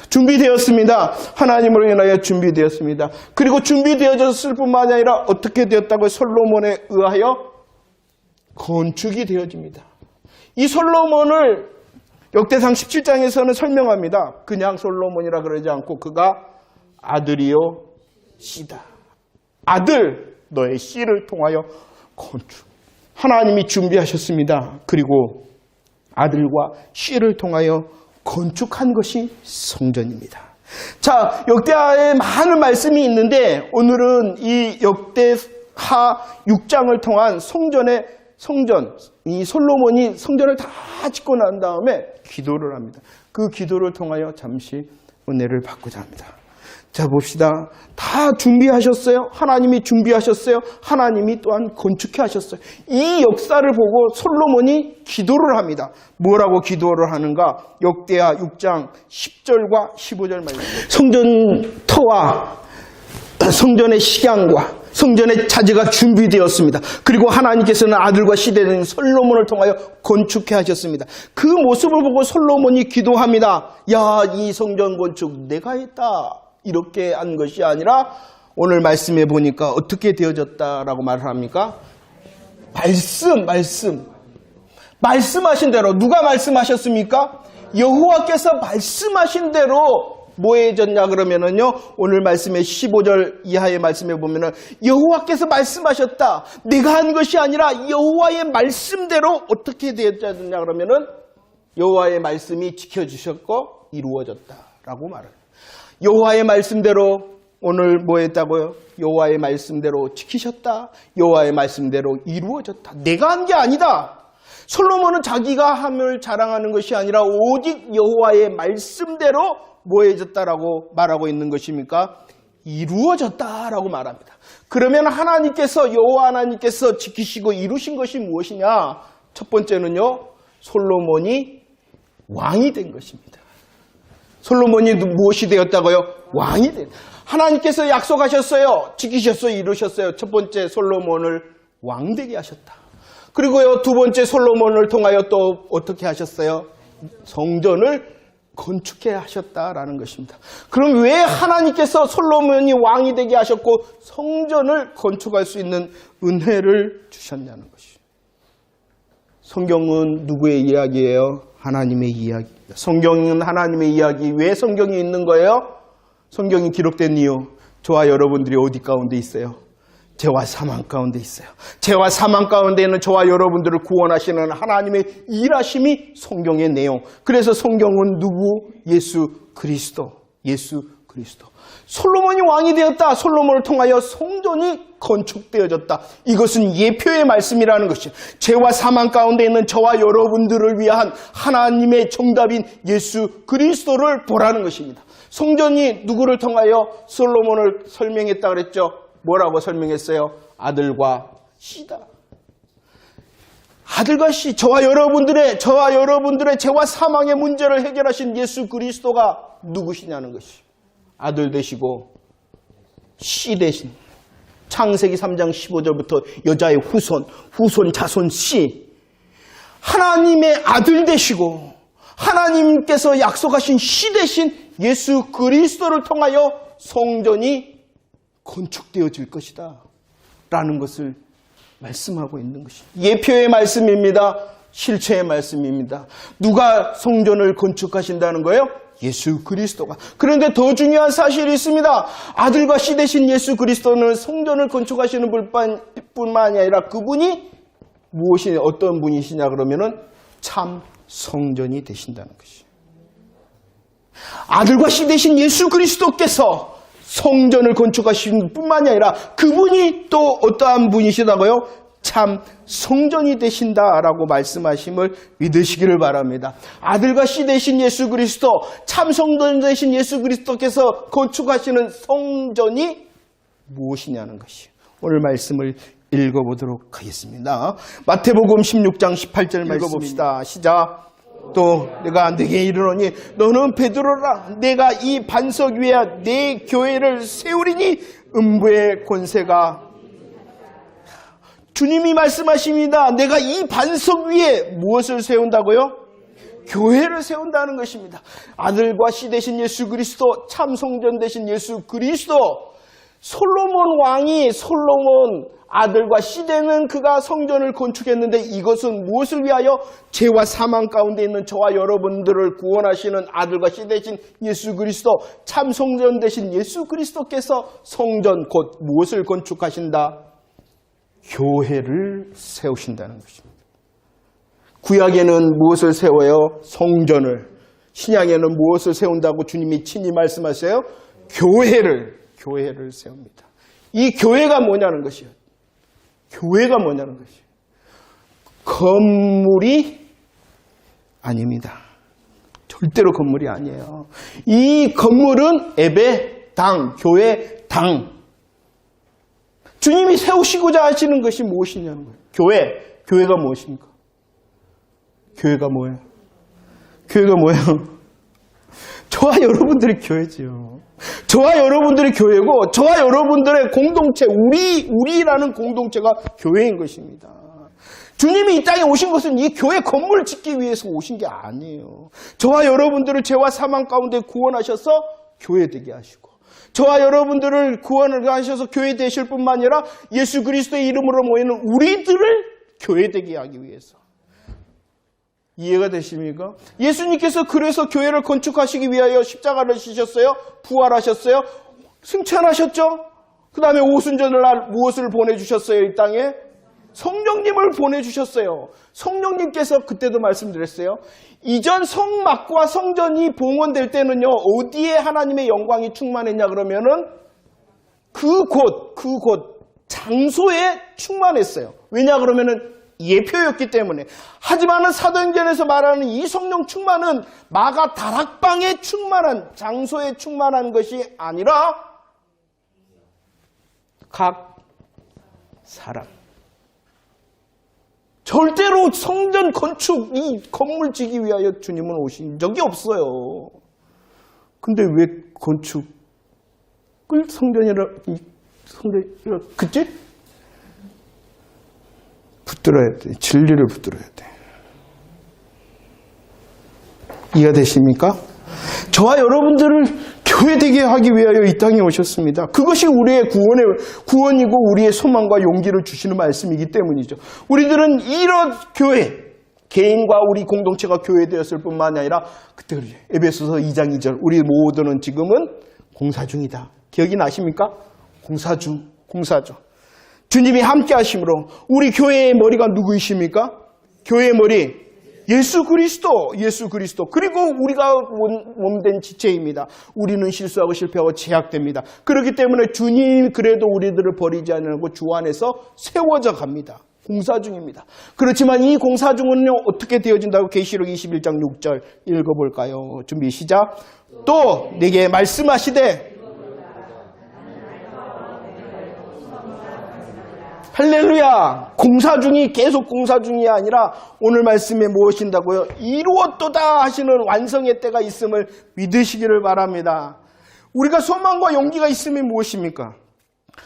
준비되었습니다. 하나님으로 인하여 준비되었습니다. 그리고 준비되어졌을 뿐만 아니라 어떻게 되었다고요? 솔로몬에 의하여 건축이 되어집니다. 이 솔로몬을 역대상 17장에서는 설명합니다. 그냥 솔로몬이라 그러지 않고 그가 아들이요 씨다. 아들 너의 씨를 통하여 건축. 하나님이 준비하셨습니다. 그리고 아들과 씨를 통하여 건축한 것이 성전입니다. 자, 역대하에 많은 말씀이 있는데 오늘은 이 역대하 6장을 통한 성전, 이 솔로몬이 성전을 다 짓고 난 다음에 기도를 합니다. 그 기도를 통하여 잠시 은혜를 받고자 합니다. 자, 봅시다. 다 준비하셨어요? 하나님이 준비하셨어요? 하나님이 또한 건축해 하셨어요. 이 역사를 보고 솔로몬이 기도를 합니다. 뭐라고 기도를 하는가? 역대하 6장 10절과 15절 말씀. 성전터와 성전의 식양과 성전의 자재가 준비되었습니다. 그리고 하나님께서는 아들과 씨되는 솔로몬을 통하여 건축해 하셨습니다. 그 모습을 보고 솔로몬이 기도합니다. 야, 이 성전 건축 내가 했다. 이렇게 한 것이 아니라 오늘 말씀해 보니까 어떻게 되어졌다라고 말을 합니까? 말씀하신 대로. 누가 말씀하셨습니까? 여호와께서 말씀하신 대로 뭐 해졌냐 그러면은요, 오늘 말씀의 15절 이하의 말씀에 보면은 여호와께서 말씀하셨다. 내가 한 것이 아니라 여호와의 말씀대로 어떻게 되었냐 그러면은 여호와의 말씀이 지켜주셨고 이루어졌다라고 말합니다. 여호와의 말씀대로 오늘 뭐 했다고요? 여호와의 말씀대로 지키셨다. 여호와의 말씀대로 이루어졌다. 내가 한 게 아니다. 솔로몬은 자기가 함을 자랑하는 것이 아니라 오직 여호와의 말씀대로 뭐 해졌다라고 말하고 있는 것입니까? 이루어졌다라고 말합니다. 그러면 여호와 하나님께서 지키시고 이루신 것이 무엇이냐? 첫 번째는요, 솔로몬이 왕이 된 것입니다. 솔로몬이 무엇이 되었다고요? 왕이 된. 하나님께서 약속하셨어요. 지키셨어요. 이루셨어요. 첫 번째 솔로몬을 왕되게 하셨다. 그리고요, 두 번째 솔로몬을 통하여 또 어떻게 하셨어요? 성전을 건축해 하셨다라는 것입니다. 그럼 왜 하나님께서 솔로몬이 왕이 되게 하셨고 성전을 건축할 수 있는 은혜를 주셨냐는 것이죠. 성경은 누구의 이야기예요? 하나님의 이야기입니다. 성경은 하나님의 이야기. 왜 성경이 있는 거예요? 성경이 기록된 이유, 저와 여러분들이 어디 가운데 있어요? 죄와 사망 가운데 있어요. 죄와 사망 가운데는 저와 여러분들을 구원하시는 하나님의 일하심이 성경의 내용. 그래서 성경은 누구? 예수 그리스도. 솔로몬이 왕이 되었다. 솔로몬을 통하여 성전이 건축되어졌다. 이것은 예표의 말씀이라는 것이죠. 죄와 사망 가운데 있는 저와 여러분들을 위한 하나님의 정답인 예수 그리스도를 보라는 것입니다. 성전이 누구를 통하여 솔로몬을 설명했다 그랬죠? 뭐라고 설명했어요? 아들과 씨다. 아들과 씨, 저와 여러분들의 죄와 사망의 문제를 해결하신 예수 그리스도가 누구시냐는 것이. 아들 되시고 씨 되신. 창세기 3장 15절부터 여자의 후손 자손 씨. 하나님의 아들 되시고 하나님께서 약속하신 씨 되신 예수 그리스도를 통하여 성전이 건축되어질 것이다 라는 것을 말씀하고 있는 것입니다. 예표의 말씀입니다. 실체의 말씀입니다. 누가 성전을 건축하신다는 거예요? 예수 그리스도가. 그런데 더 중요한 사실이 있습니다. 아들과 씨 되신 예수 그리스도는 성전을 건축하시는 뿐만이 아니라 그분이 어떤 분이시냐 그러면은 참 성전이 되신다는 것이에요. 아들과 씨 되신 예수 그리스도께서 성전을 건축하시는 뿐만이 아니라 그분이 또 어떠한 분이시다고요? 참 성전이 되신다라고 말씀하심을 믿으시기를 바랍니다. 아들과 씨 되신 예수 그리스도, 참 성전 되신 예수 그리스도께서 건축하시는 성전이 무엇이냐는 것이 오늘 말씀을 읽어보도록 하겠습니다. 마태복음 16장 18절 읽어봅시다. 시작. 또 내가 네게 이르노니 너는 베드로라. 내가 이 반석 위에 내 교회를 세우리니 음부의 권세가. 주님이 말씀하십니다. 내가 이 반석 위에 무엇을 세운다고요? 교회를 세운다는 것입니다. 아들과 씨 되신 예수 그리스도, 참 성전 되신 예수 그리스도, 솔로몬 왕이 솔로몬 아들과 씨 되는 그가 성전을 건축했는데 이것은 무엇을 위하여? 죄와 사망 가운데 있는 저와 여러분들을 구원하시는 아들과 씨 되신 예수 그리스도, 참 성전 되신 예수 그리스도께서 성전 곧 무엇을 건축하신다? 교회를 세우신다는 것입니다. 구약에는 무엇을 세워요? 성전을. 신약에는 무엇을 세운다고 주님이 친히 말씀하세요? 교회를 세웁니다. 이 교회가 뭐냐는 것이에요. 교회가 뭐냐는 것이에요. 건물이 아닙니다. 절대로 건물이 아니에요. 이 건물은 예배당, 교회당. 주님이 세우시고자 하시는 것이 무엇이냐는 거예요. 교회가 무엇입니까? 교회가 뭐예요? 교회가 뭐예요? 저와 여러분들이 교회지요. 저와 여러분들이 교회고 저와 여러분들의 공동체, 우리라는 공동체가 교회인 것입니다. 주님이 이 땅에 오신 것은 이 교회 건물을 짓기 위해서 오신 게 아니에요. 저와 여러분들을 죄와 사망 가운데 구원하셔서 교회 되게 하시고 저와 여러분들을 구원을 하셔서 교회 되실 뿐만 아니라 예수 그리스도의 이름으로 모이는 우리들을 교회 되게 하기 위해서. 이해가 되십니까? 예수님께서 그래서 교회를 건축하시기 위하여 십자가를 지셨어요. 부활하셨어요. 승천하셨죠. 그 다음에 오순절날 무엇을 보내주셨어요? 이 땅에? 성령님을 보내주셨어요. 성령님께서 그때도 말씀드렸어요. 이전 성막과 성전이 봉헌될 때는요. 어디에 하나님의 영광이 충만했냐 그러면은 그곳 장소에 충만했어요. 왜냐 그러면은 예표였기 때문에. 하지만은 사도행전에서 말하는 이 성령 충만은 마가 다락방에 충만한 장소에 충만한 것이 아니라 각 사람. 절대로 성전 건축, 이 건물 지기 위하여 주님은 오신 적이 없어요. 근데 왜 건축을 성전이라 그치? 붙들어야 돼. 진리를 붙들어야 돼. 이해가 되십니까? 저와 여러분들을 교회되게 하기 위하여 이 땅에 오셨습니다. 그것이 우리의 구원이고 우리의 소망과 용기를 주시는 말씀이기 때문이죠. 우리들은 이런 교회, 개인과 우리 공동체가 교회되었을 뿐만 아니라 그때 에베소서 2장 2절 우리 모두는 지금은 공사 중이다. 기억이 나십니까? 공사 중. 주님이 함께 하심으로 우리 교회의 머리가 누구이십니까? 교회의 머리 예수 그리스도. 그리고 우리가 몸된 지체입니다. 우리는 실수하고 실패하고 제약됩니다. 그렇기 때문에 주님 그래도 우리들을 버리지 않으려고 주 안에서 세워져 갑니다. 공사 중입니다. 그렇지만 이 공사 중은요 어떻게 되어진다고 계시록 21장 6절 읽어볼까요? 준비 시작. 또 내게 말씀하시되 할렐루야. 공사 중이 계속 공사 중이 아니라 오늘 말씀에 무엇인다고요? 이루었도다 하시는 완성의 때가 있음을 믿으시기를 바랍니다. 우리가 소망과 용기가 있으면 무엇입니까?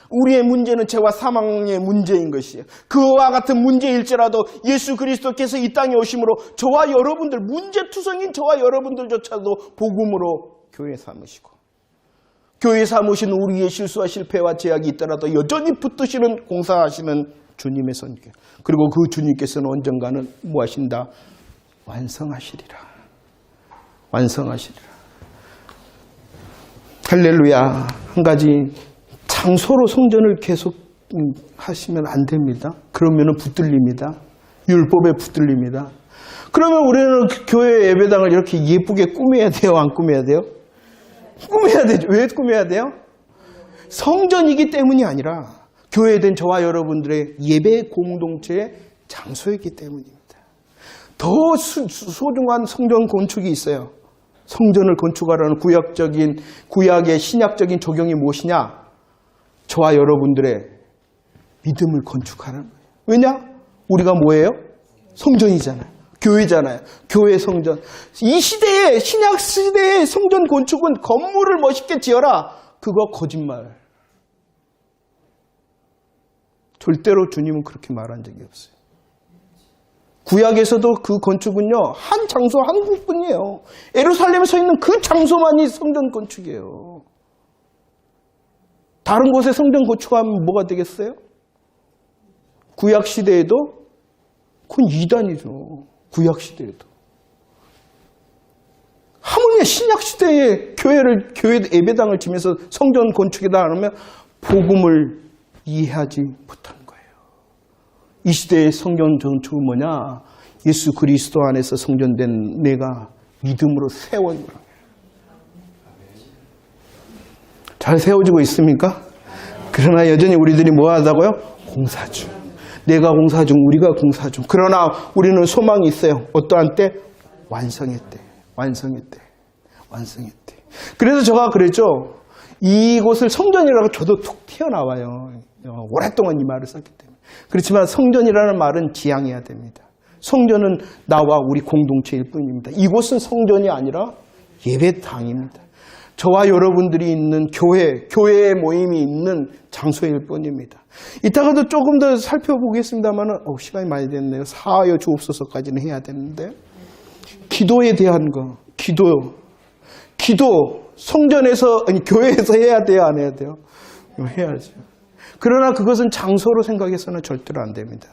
우리의 문제는 죄와 사망의 문제인 것이에요. 그와 같은 문제일지라도 예수 그리스도께서 이 땅에 오심으로 저와 여러분들, 문제투성인 저와 여러분들조차도 복음으로 교회 삼으시고 교회 삼으신 우리의 실수와 실패와 제약이 있더라도 여전히 붙드시는 공사하시는 주님의 선교. 그리고 그 주님께서는 언젠가는 무엇하신다? 완성하시리라. 할렐루야. 한 가지 장소로 성전을 계속 하시면 안 됩니다. 그러면은 붙들립니다. 율법에 붙들립니다. 그러면 우리는 교회 예배당을 이렇게 예쁘게 꾸며야 돼요? 안 꾸며야 돼요? 꾸며야 되죠. 왜 꾸며야 돼요? 성전이기 때문이 아니라 교회된 저와 여러분들의 예배 공동체의 장소이기 때문입니다. 더 소중한 성전 건축이 있어요. 성전을 건축하라는 구약의 신약적인 적용이 무엇이냐? 저와 여러분들의 믿음을 건축하라는 거예요. 왜냐? 우리가 뭐예요? 성전이잖아요. 교회잖아요. 교회 성전. 이 시대에 신약 시대의 성전 건축은 건물을 멋있게 지어라. 그거 거짓말. 절대로 주님은 그렇게 말한 적이 없어요. 구약에서도 그 건축은요, 한 장소 한 곳뿐이에요. 예루살렘에 서 있는 그 장소만이 성전 건축이에요. 다른 곳에 성전 건축하면 뭐가 되겠어요? 구약 시대에도 그건 이단이죠. 구약 시대에도. 하물며 신약 시대에 교회 예배당을 지면서 성전 건축이다 하면 복음을 이해하지 못한 거예요. 이 시대의 성전 건축은 뭐냐? 예수 그리스도 안에서 성전된 내가 믿음으로 세워진 거예요. 잘 세워지고 있습니까? 그러나 여전히 우리들이 뭐 하다고요? 공사 중. 내가 공사 중, 우리가 공사 중. 그러나 우리는 소망이 있어요. 어떠한 때? 완성의 때. 완성의 때. 완성의 때. 그래서 제가 그랬죠. 이곳을 성전이라고 저도 툭 튀어나와요. 오랫동안 이 말을 썼기 때문에. 그렇지만 성전이라는 말은 지향해야 됩니다. 성전은 나와 우리 공동체일 뿐입니다. 이곳은 성전이 아니라 예배당입니다. 저와 여러분들이 있는 교회의 모임이 있는 장소일 뿐입니다. 이따가도 조금 더 살펴보겠습니다만 시간이 많이 됐네요. 사하여 주옵소서까지는 해야 되는데 기도에 대한 거, 기도 성전에서 아니 교회에서 해야 돼요, 안 해야 돼요? 해야죠. 그러나 그것은 장소로 생각해서는 절대로 안 됩니다.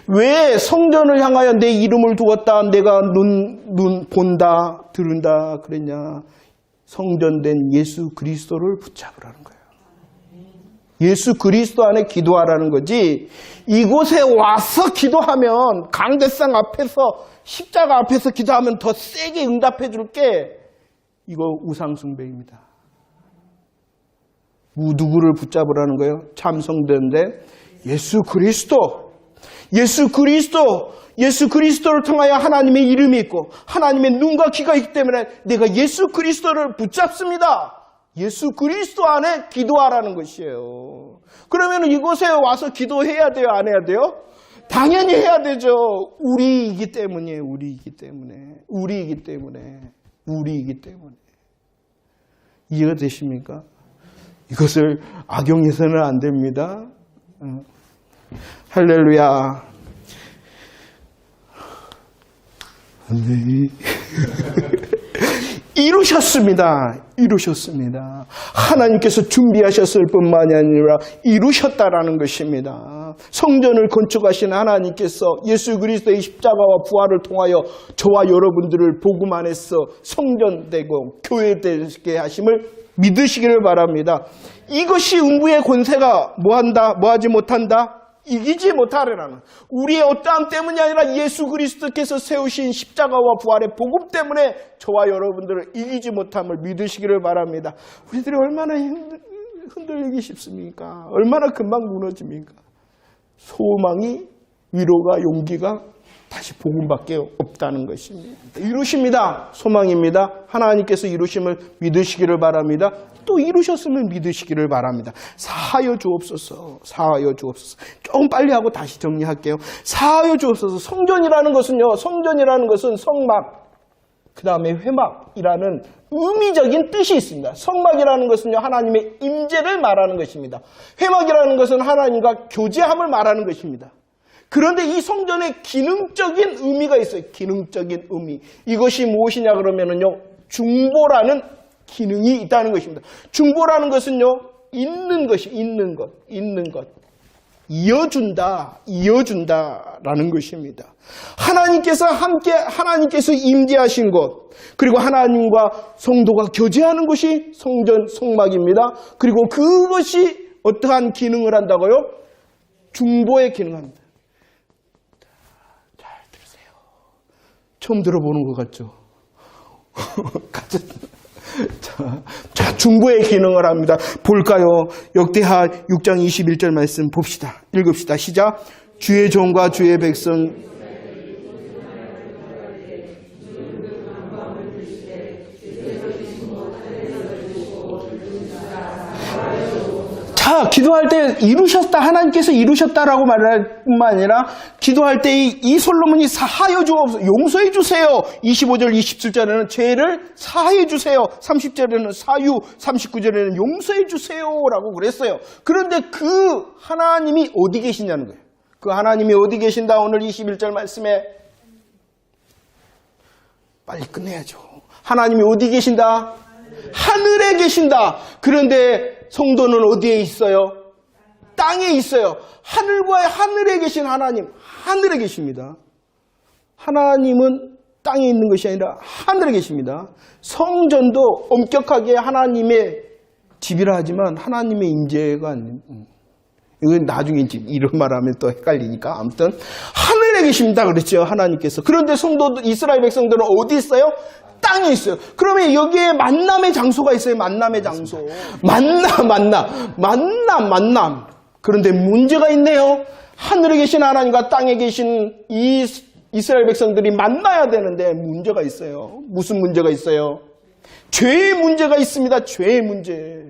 왜 성전을 향하여 내 이름을 두었다, 내가 눈 본다, 들은다 그랬냐? 성전된 예수 그리스도를 붙잡으라는 거예요. 예수 그리스도 안에 기도하라는 거지, 이곳에 와서 기도하면 강대상 앞에서 십자가 앞에서 기도하면 더 세게 응답해 줄게, 이거 우상숭배입니다. 누구를 붙잡으라는 거예요? 참 성전된 예수 그리스도를 통하여 하나님의 이름이 있고 하나님의 눈과 귀가 있기 때문에 내가 예수 그리스도를 붙잡습니다. 예수 그리스도 안에 기도하라는 것이에요. 그러면 이곳에 와서 기도해야 돼요, 안 해야 돼요? 당연히 해야 되죠. 우리이기 때문이에요. 우리이기 때문에. 이해가 되십니까? 이것을 악용해서는 안 됩니다. 할렐루야. 네. 이루셨습니다. 하나님께서 준비하셨을 뿐만이 아니라 이루셨다라는 것입니다. 성전을 건축하신 하나님께서 예수 그리스도의 십자가와 부활을 통하여 저와 여러분들을 복음 안에서 성전되고 교회되게 하심을 믿으시기를 바랍니다. 이것이 음부의 권세가 뭐하지 못한다? 이기지 못하리라는, 우리의 어떠함 때문이 아니라 예수 그리스도께서 세우신 십자가와 부활의 복음 때문에 저와 여러분들을 이기지 못함을 믿으시기를 바랍니다. 우리들이 얼마나 흔들리기 쉽습니까? 얼마나 금방 무너집니까? 소망이, 위로가, 용기가 다시 복음밖에 없다는 것입니다. 이루십니다. 소망입니다. 하나님께서 이루심을 믿으시기를 바랍니다. 또 이루셨으면 믿으시기를 바랍니다. 사하여 주옵소서. 조금 빨리 하고 다시 정리할게요. 사하여 주옵소서. 성전이라는 것은 성막, 그 다음에 회막이라는 의미적인 뜻이 있습니다. 성막이라는 것은요, 하나님의 임재를 말하는 것입니다. 회막이라는 것은 하나님과 교제함을 말하는 것입니다. 그런데 이 성전에 기능적인 의미가 있어요. 기능적인 의미. 이것이 무엇이냐 그러면은요, 중보라는 기능이 있다는 것입니다. 중보라는 것은요, 있는 것. 이어준다라는 것입니다. 하나님께서 임재하신 것, 그리고 하나님과 성도가 교제하는 것이 성막입니다. 그리고 그것이 어떠한 기능을 한다고요? 중보의 기능을 합니다. 잘 들으세요. 처음 들어보는 것 같죠? 자, 중보의 기능을 합니다. 볼까요? 역대하 6장 21절 말씀 봅시다. 읽읍시다. 시작. 주의 종과 주의 백성 기도할 때 이루셨다, 하나님께서 이루셨다라고 말할 뿐만 아니라 기도할 때 이 솔로몬이 사하여 주옵소서, 용서해 주세요. 25절 27절에는 죄를 사하여 주세요. 30절에는 사유, 39절에는 용서해 주세요라고 그랬어요. 그런데 그 하나님이 어디 계시냐는 거예요. 그 하나님이 어디 계신다? 오늘 21절 말씀에 빨리 끝내야죠. 하나님이 어디 계신다? 하늘에 계신다. 그런데 성도는 어디에 있어요? 땅에 있어요. 하늘과 하늘에 계신 하나님, 하늘에 계십니다. 하나님은 땅에 있는 것이 아니라 하늘에 계십니다. 성전도 엄격하게 하나님의 집이라 하지만 하나님의 임재가 아닙니다. 이건 나중에 이런 말하면 또 헷갈리니까 아무튼 하늘에 계십니다 그랬죠. 하나님께서. 그런데 성도들, 이스라엘 백성들은 어디 있어요? 땅에 있어요. 그러면 여기에 만남의 장소가 있어요. 만남의 장소. 만남. 그런데 문제가 있네요. 하늘에 계신 하나님과 땅에 계신 이 이스라엘 백성들이 만나야 되는데 문제가 있어요. 무슨 문제가 있어요? 죄의 문제가 있습니다. 죄의 문제.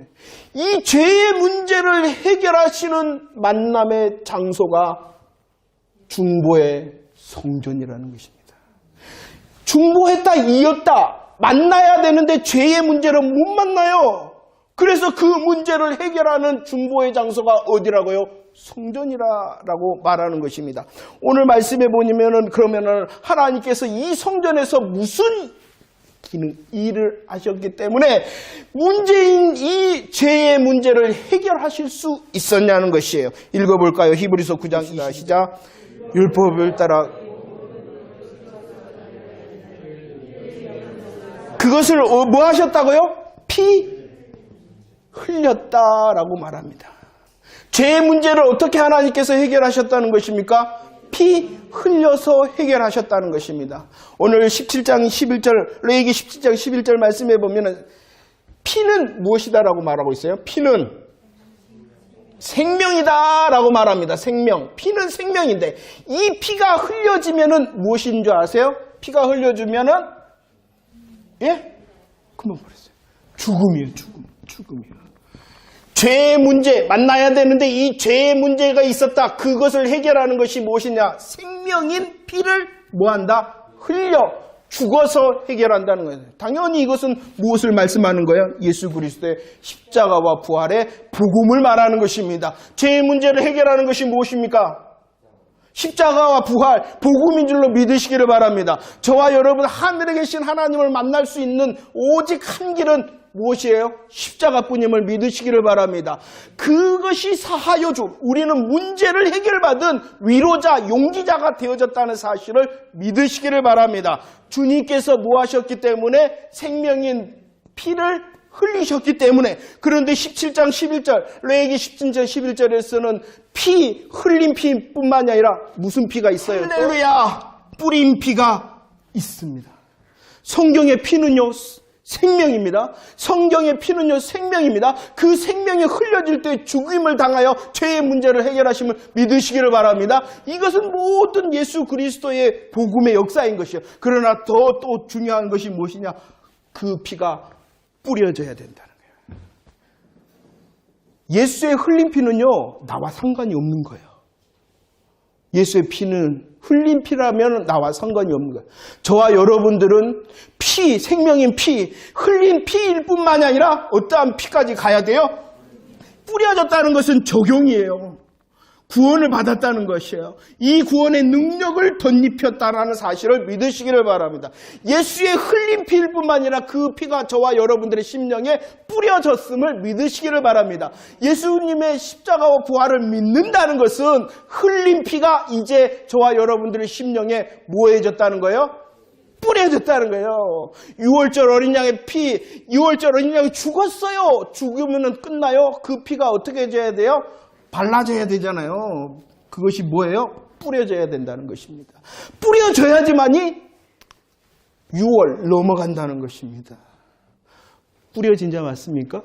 이 죄의 문제를 해결하시는 만남의 장소가 중보의 성전이라는 것입니다. 중보했다, 이었다, 만나야 되는데 죄의 문제를 못 만나요. 그래서 그 문제를 해결하는 중보의 장소가 어디라고요? 성전이라고 말하는 것입니다. 오늘 말씀에 보면은 그러면은 하나님께서 이 성전에서 무슨 일을 하셨기 때문에 문제인 이 죄의 문제를 해결하실 수 있었냐는 것이에요. 읽어볼까요? 히브리서 9장 시작. 율법을 따라 그것을 뭐 하셨다고요? 피 흘렸다라고 말합니다. 죄의 문제를 어떻게 하나님께서 해결하셨다는 것입니까? 피 흘려서 해결하셨다는 것입니다. 오늘 17장 11절, 레위기 17장 11절 말씀해 보면 피는 무엇이다라고 말하고 있어요? 피는 생명이다라고 말합니다. 생명. 피는 생명인데 이 피가 흘려지면은 무엇인 줄 아세요? 피가 흘려주면은 금방 버렸어요. 죽음이에요. 죽음이에요. 죄의 문제 만나야 되는데 이 죄의 문제가 있었다. 그것을 해결하는 것이 무엇이냐? 생명인 피를 뭐한다? 흘려 죽어서 해결한다는 거예요. 당연히 이것은 무엇을 말씀하는 거예요? 예수 그리스도의 십자가와 부활의 복음을 말하는 것입니다. 죄의 문제를 해결하는 것이 무엇입니까? 십자가와 부활, 복음인 줄로 믿으시기를 바랍니다. 저와 여러분 하늘에 계신 하나님을 만날 수 있는 오직 한 길은 무엇이에요? 십자가뿐임을 믿으시기를 바랍니다. 그것이 사하여주, 우리는 문제를 해결받은 위로자, 용기자가 되어졌다는 사실을 믿으시기를 바랍니다. 주님께서 뭐 하셨기 때문에? 생명인 피를 흘리셨기 때문에. 그런데 17장 11절, 레위기 17장 11절에서는 피, 흘린 피뿐만이 아니라 무슨 피가 있어요? 할렐루야! 뿌린 피가 있습니다. 성경의 피는요, 생명입니다. 성경의 피는요, 생명입니다. 그 생명이 흘려질 때 죽임을 당하여 죄의 문제를 해결하심을 믿으시기를 바랍니다. 이것은 모든 예수 그리스도의 복음의 역사인 것이에요. 그러나 또 중요한 것이 무엇이냐? 그 피가 뿌려져야 된다는 거예요. 예수의 흘린 피는요, 나와 상관이 없는 거예요. 예수의 피는 흘린 피라면 나와 상관이 없는 거예요. 저와 여러분들은 피, 생명인 피, 흘린 피일 뿐만이 아니라 어떠한 피까지 가야 돼요? 뿌려졌다는 것은 적용이에요. 구원을 받았다는 것이에요. 이 구원의 능력을 덧입혔다는 사실을 믿으시기를 바랍니다. 예수의 흘린 피일 뿐만 아니라 그 피가 저와 여러분들의 심령에 뿌려졌음을 믿으시기를 바랍니다. 예수님의 십자가와 부활을 믿는다는 것은 흘린 피가 이제 저와 여러분들의 심령에 뭐해졌다는 거예요? 뿌려졌다는 거예요. 6월절 어린 양의 피, 6월절 어린 양이 죽었어요. 죽으면 끝나요? 그 피가 어떻게 해줘야 돼요? 발라져야 되잖아요. 그것이 뭐예요? 뿌려져야 된다는 것입니다. 뿌려져야지만이 6월 넘어간다는 것입니다. 뿌려진 자 맞습니까?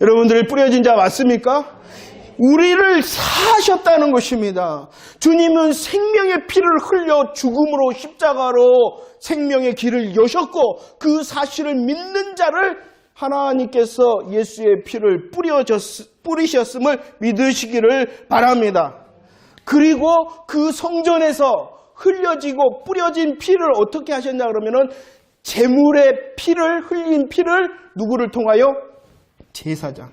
여러분들이 뿌려진 자 맞습니까? 우리를 사하셨다는 것입니다. 주님은 생명의 피를 흘려 죽음으로 십자가로 생명의 길을 여셨고 그 사실을 믿는 자를 하나님께서 예수의 피를 뿌리셨음을 믿으시기를 바랍니다. 그리고 그 성전에서 흘려지고 뿌려진 피를 어떻게 하셨냐 그러면은 제물의 피를 흘린 피를 누구를 통하여? 제사장.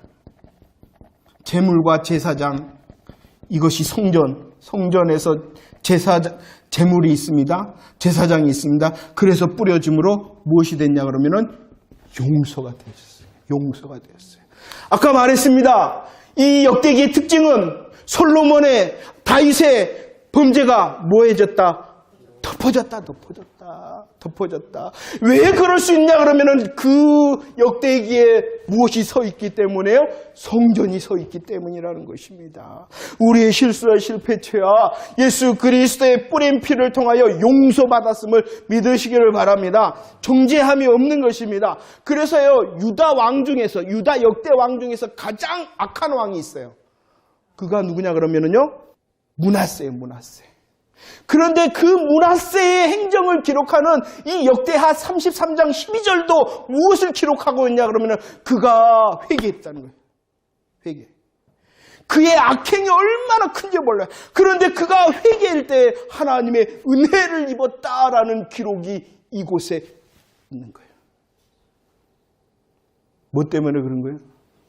제물과 제사장, 이것이 성전. 성전에서 제물이 있습니다. 제사장이 있습니다. 그래서 뿌려짐으로 무엇이 됐냐 그러면은 용서가 되었어요. 용서가 되었어요. 아까 말했습니다. 이 역대기의 특징은 솔로몬의 다윗의 범죄가 뭐해졌다? 덮어졌다. 왜 그럴 수 있냐 그러면은 그 역대기에 무엇이 서 있기 때문에요? 성전이 서 있기 때문이라는 것입니다. 우리의 실수와 실패죄와 예수 그리스도의 뿌린 피를 통하여 용서받았음을 믿으시기를 바랍니다. 정죄함이 없는 것입니다. 그래서요, 유다 역대 왕 중에서 가장 악한 왕이 있어요. 그가 누구냐 그러면은요, 므낫세예요. 그런데 그 므낫세의 행정을 기록하는 이 역대하 33장 12절도 무엇을 기록하고 있냐 그러면 그가 회개했다는 거예요. 회개. 그의 악행이 얼마나 큰지 몰라요. 그런데 그가 회개할 때 하나님의 은혜를 입었다라는 기록이 이곳에 있는 거예요. 뭐 때문에 그런 거예요?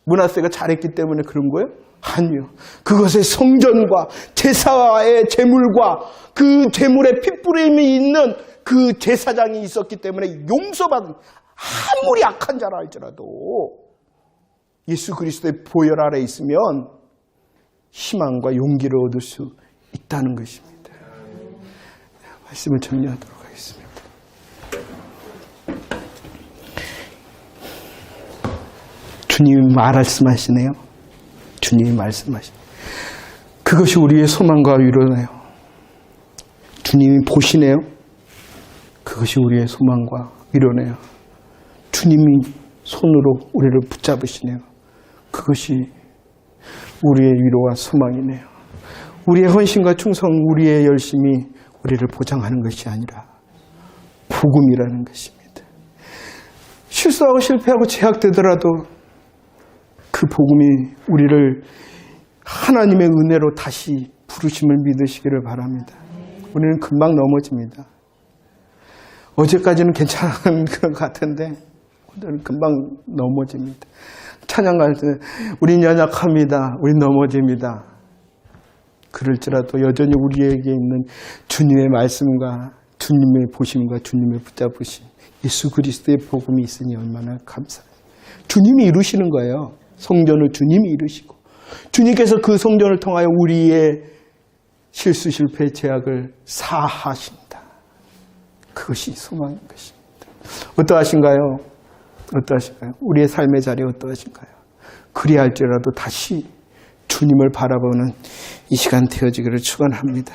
므낫세가 잘했기 때문에 그런 거예요? 아니요. 그것의 성전과 제사의 제물과 그 제물의 핏부림이 있는 그 제사장이 있었기 때문에 용서받은, 아무리 악한 자라 할지라도 예수 그리스도의 보혈 아래 있으면 희망과 용기를 얻을 수 있다는 것입니다. 말씀을 정리하도록 하겠습니다. 주님이 말씀하시네요. 주님이 말씀하시네요. 그것이 우리의 소망과 위로네요. 주님이 보시네요. 그것이 우리의 소망과 위로네요. 주님이 손으로 우리를 붙잡으시네요. 그것이 우리의 위로와 소망이네요. 우리의 헌신과 충성, 우리의 열심이 우리를 보장하는 것이 아니라 복음이라는 것입니다. 실수하고 실패하고 제약되더라도 그 복음이 우리를 하나님의 은혜로 다시 부르심을 믿으시기를 바랍니다. 우리는 금방 넘어집니다. 어제까지는 괜찮은 것 같은데 오늘은 금방 넘어집니다. 찬양할 때 우린 연약합니다. 우린 넘어집니다. 그럴지라도 여전히 우리에게 있는 주님의 말씀과 주님의 보심과 주님의 붙잡으심, 예수 그리스도의 복음이 있으니 얼마나 감사해요. 주님이 이루시는 거예요. 성전을 주님이 이루시고 주님께서 그 성전을 통하여 우리의 실수, 실패, 죄악을 사하신다. 그것이 소망인 것입니다. 어떠하신가요? 우리의 삶의 자리 어떠하신가요? 그리할지라도 다시 주님을 바라보는 이 시간 되어지기를 축원합니다.